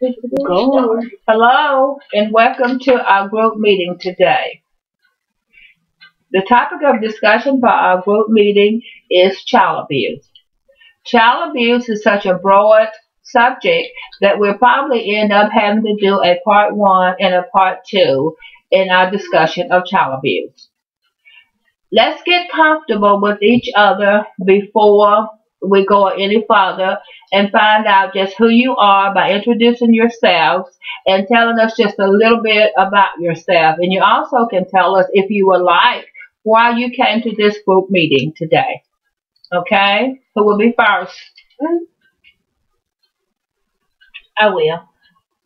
Go. Hello and welcome to our group meeting today. The topic of discussion for our group meeting is child abuse. Child abuse is such a broad subject that we'll probably end up having to do a part one and a part two in our discussion of child abuse. Let's get comfortable with each other before we go any further and find out just who you are by introducing yourselves and telling us just a little bit about yourself. And you also can tell us, if you would like, why you came to this group meeting today. Okay? Who will be first? I will.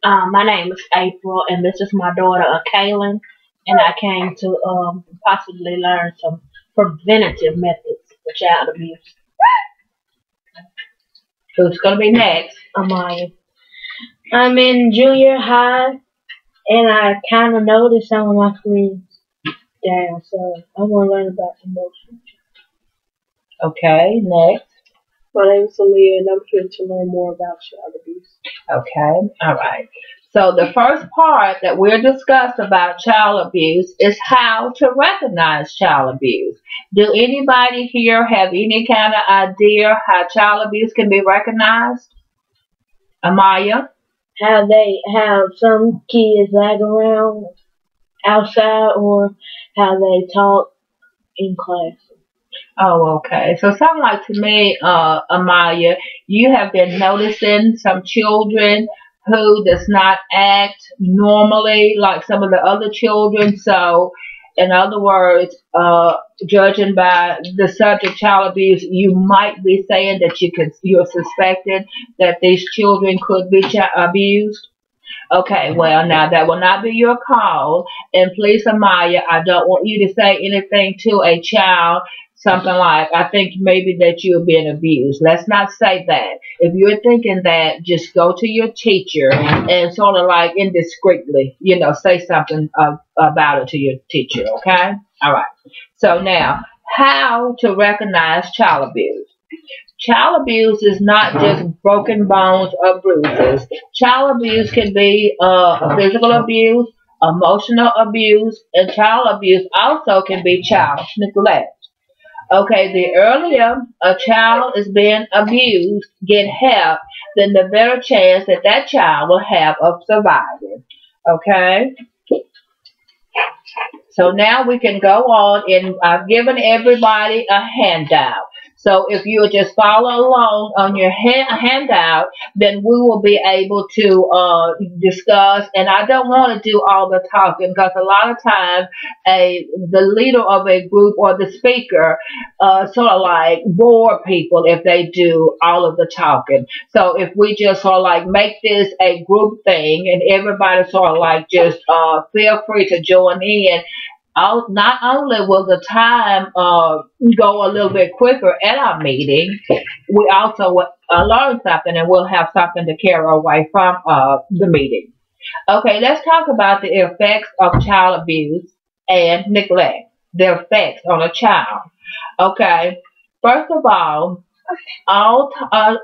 My name is April, and this is my daughter, Kaylin, and I came to possibly learn some preventative methods for child abuse. Who's going to be next? Amaya. I'm in junior high, and I kind of noticed some of my friends down, so I want to learn about emotions. Okay, next. My name is Aaliyah, and I'm here to learn more about child abuse. Okay, all right. So the first part that we'll discuss about child abuse is how to recognize child abuse. Do anybody here have any kind of idea how child abuse can be recognized? Amaya? How some kids lag around outside, or how they talk in class. Oh, okay. So something like, to me, Amaya, you have been noticing some children who does not act normally like some of the other children. So, in other words, judging by the subject child abuse, you might be saying that you're suspecting that these children could be abused. Okay, well, now that will not be your call. And please, Amaya, I don't want you to say anything to a child, something like, I think maybe that you're being abused. Let's not say that. If you're thinking that, just go to your teacher and sort of like indiscreetly, say something about it to your teacher, okay? All right. So now, how to recognize child abuse? Child abuse is not just broken bones or bruises. Child abuse can be physical abuse, emotional abuse, and child abuse also can be child neglect. Okay, the earlier a child is being abused, get help, then the better chance that that child will have of surviving. Okay? So now we can go on, and I've given everybody a handout. So if you just follow along on your handout, then we will be able to discuss. And I don't want to do all the talking, because a lot of times the leader of a group or the speaker sort of like bore people if they do all of the talking. So if we just sort of like make this a group thing, and everybody sort of like just feel free to join in. Not only will the time go a little bit quicker at our meeting, we also will learn something, and we'll have something to carry away from the meeting. Okay, let's talk about the effects of child abuse and neglect, the effects on a child. Okay, first of all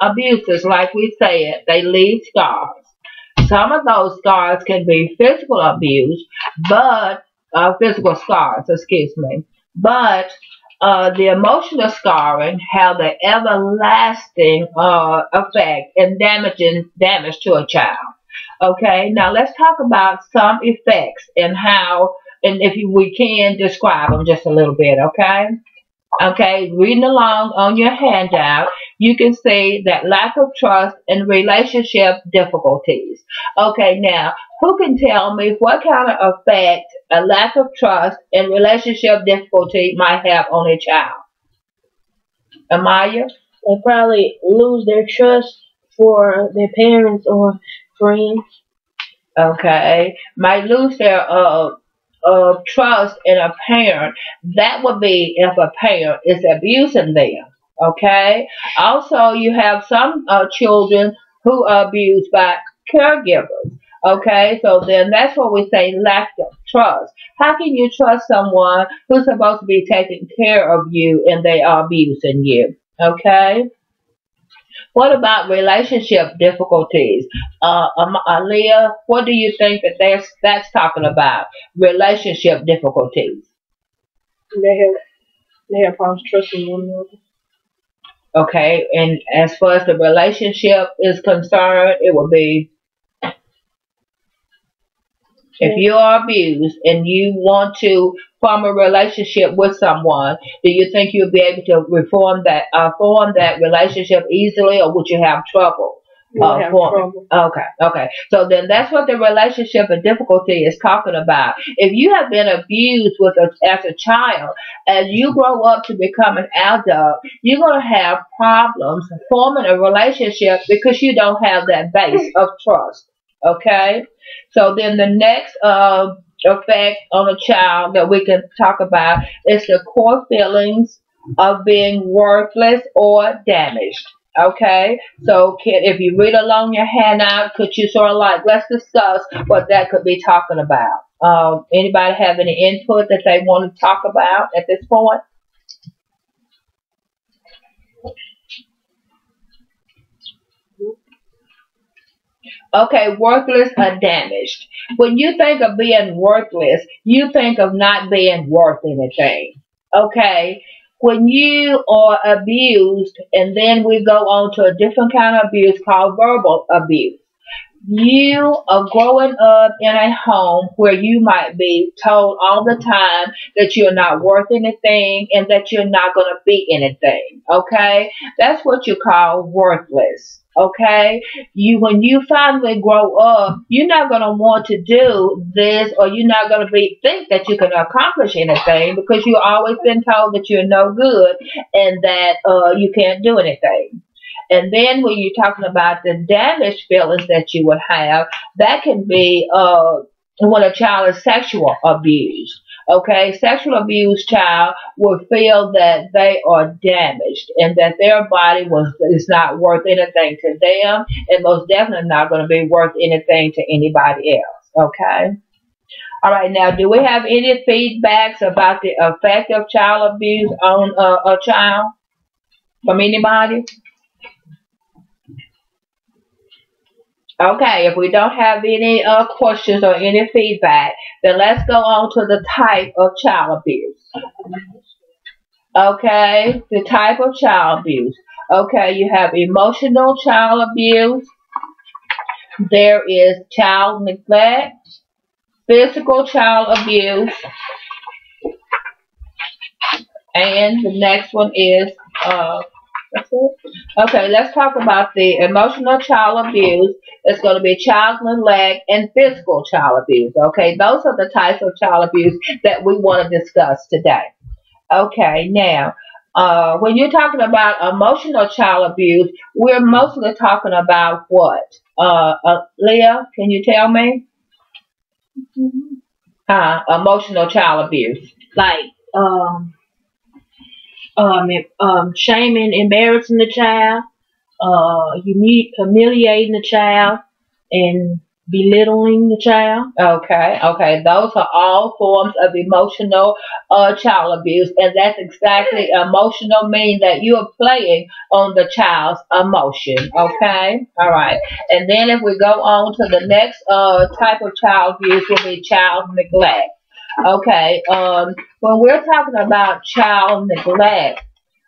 abuses, like we said, they leave scars. Some of those scars can be physical abuse, but physical scars, excuse me. But the emotional scarring have the everlasting effect and damage to a child. Okay, now let's talk about some effects and how, and if we can describe them just a little bit, okay? Okay, reading along on your handout, you can see that lack of trust and relationship difficulties. Okay, now, who can tell me what kind of effect a lack of trust and relationship difficulty might have on a child? Amaya? They probably lose their trust for their parents or friends. Okay, might lose their trust in a parent. That would be if a parent is abusing them. Okay. Also, you have some children who are abused by caregivers. Okay, so then that's what we say lack of trust. How can you trust someone who's supposed to be taking care of you and they are abusing you? Okay. What about relationship difficulties? Leah, what do you think that that's talking about? Relationship difficulties. They have they have problems trusting one another. Okay, and as far as the relationship is concerned, it will be if Yeah. you are abused and you want to form a relationship with someone, do you think you'll be able to form that relationship easily, or would you have trouble? You'll have Forming. trouble. Okay, okay. So then that's what the relationship and difficulty is talking about. If you have been abused as a child, as you grow up to become an adult, you're going to have problems forming a relationship because you don't have that base of trust. Okay? So then the next effect on a child that we can talk about is the core feelings of being worthless or damaged. Okay, so if you read along your handout, could you sort of like, let's discuss what that could be talking about? Anybody have any input that they want to talk about at this point? Okay, worthless or damaged. When you think of being worthless, you think of not being worth anything. Okay, when you are abused, and then we go on to a different kind of abuse called verbal abuse. You are growing up in a home where you might be told all the time that you're not worth anything and that you're not going to be anything. Okay? That's what you call worthless. Okay? When you finally grow up, you're not going to want to do this, or you're not going to think that you can accomplish anything because you've always been told that you're no good and that you can't do anything. And then when you're talking about the damaged feelings that you would have, that can be when a child is sexual abused. Okay, sexual abused child will feel that they are damaged and that their body is not worth anything to them, and most definitely not going to be worth anything to anybody else. Okay. All right. Now, do we have any feedbacks about the effect of child abuse on a child from anybody? Okay, if we don't have any questions or any feedback, then let's go on to the type of child abuse. Okay, the type of child abuse. Okay, you have emotional child abuse. There is child neglect, physical child abuse, and the next one is that's it. Okay, let's talk about the emotional child abuse. It's going to be child neglect and physical child abuse. Okay, those are the types of child abuse that we want to discuss today. Okay, now, when you're talking about emotional child abuse, we're mostly talking about what? Leah, can you tell me? Emotional child abuse. Like shaming, embarrassing the child, humiliating the child, and belittling the child. Okay, okay. Those are all forms of emotional child abuse, and that's exactly emotional mean that you are playing on the child's emotion. Okay, all right. And then if we go on to the next type of child abuse, will be child neglect. Okay, when we're talking about child neglect,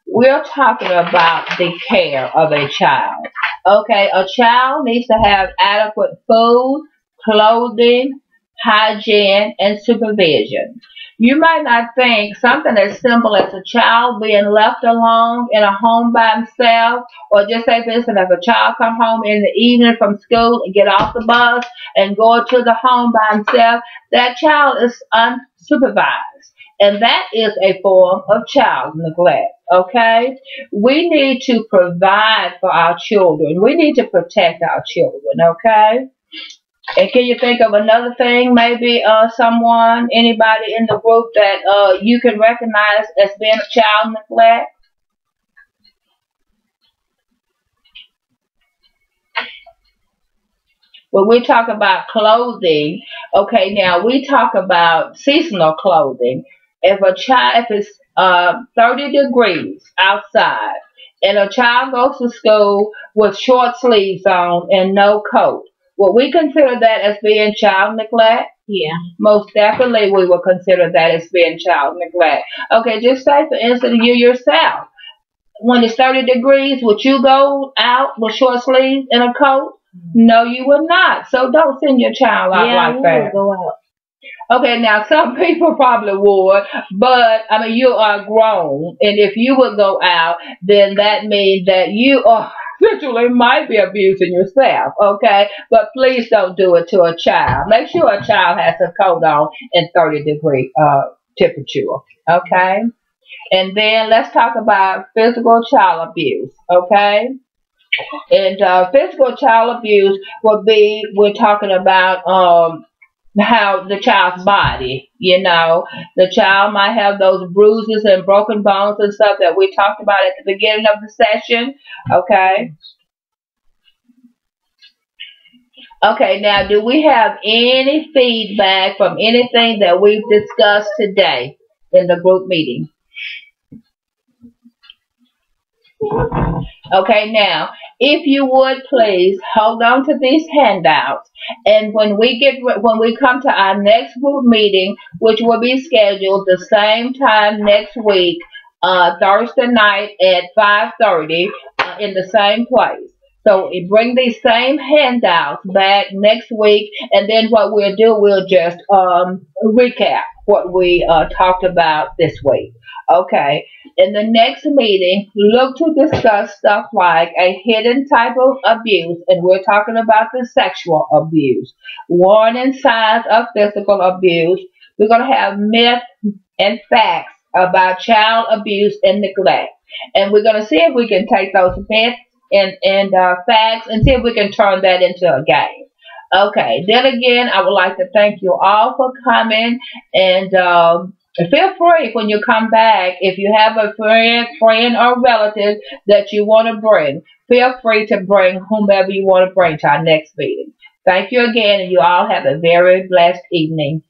we're talking about the care of a child. Okay, a child needs to have adequate food, clothing, hygiene, and supervision. You might not think something as simple as a child being left alone in a home by himself, or just say, for instance, if a child come home in the evening from school and get off the bus and go to the home by himself, that child is unsupervised. And that is a form of child neglect. Okay? We need to provide for our children. We need to protect our children. Okay? And can you think of another thing, maybe someone, anybody in the group that you can recognize as being a child neglect? When we talk about clothing, okay, now we talk about seasonal clothing. If it's 30 degrees outside and a child goes to school with short sleeves on and no coat, would we consider that as being child neglect? Yeah. Most definitely we would consider that as being child neglect. Okay, just say for instance you yourself, when it's 30 degrees, would you go out with short sleeves and a coat? No, you would not. So don't send your child out like that. I go out. Okay, now some people probably would, but I mean you are grown, and if you would go out, then that means that you are literally might be abusing yourself. Okay, but please don't do it to a child. Make sure a child has a coat on in 30-degree temperature. Okay, and then let's talk about physical child abuse. Okay. And physical child abuse would be, we're talking about how the child's body, the child might have those bruises and broken bones and stuff that we talked about at the beginning of the session. Okay. Okay, now do we have any feedback from anything that we've discussed today in the group meeting? Okay, now, if you would please hold on to these handouts, and when we come to our next group meeting, which will be scheduled the same time next week, Thursday night at 5:30, in the same place. So bring these same handouts back next week, and then what we'll do, we'll just recap what we talked about this week. Okay, in the next meeting, look to discuss stuff like a hidden type of abuse, and we're talking about the sexual abuse, warning signs of physical abuse. We're going to have myths and facts about child abuse and neglect, and we're going to see if we can take those myths and facts and see if we can turn that into a game. Okay, then again, I would like to thank you all for coming, and feel free when you come back, if you have a friend or relative that you want to bring, feel free to bring whomever you want to bring to our next meeting. Thank you again, and you all have a very blessed evening.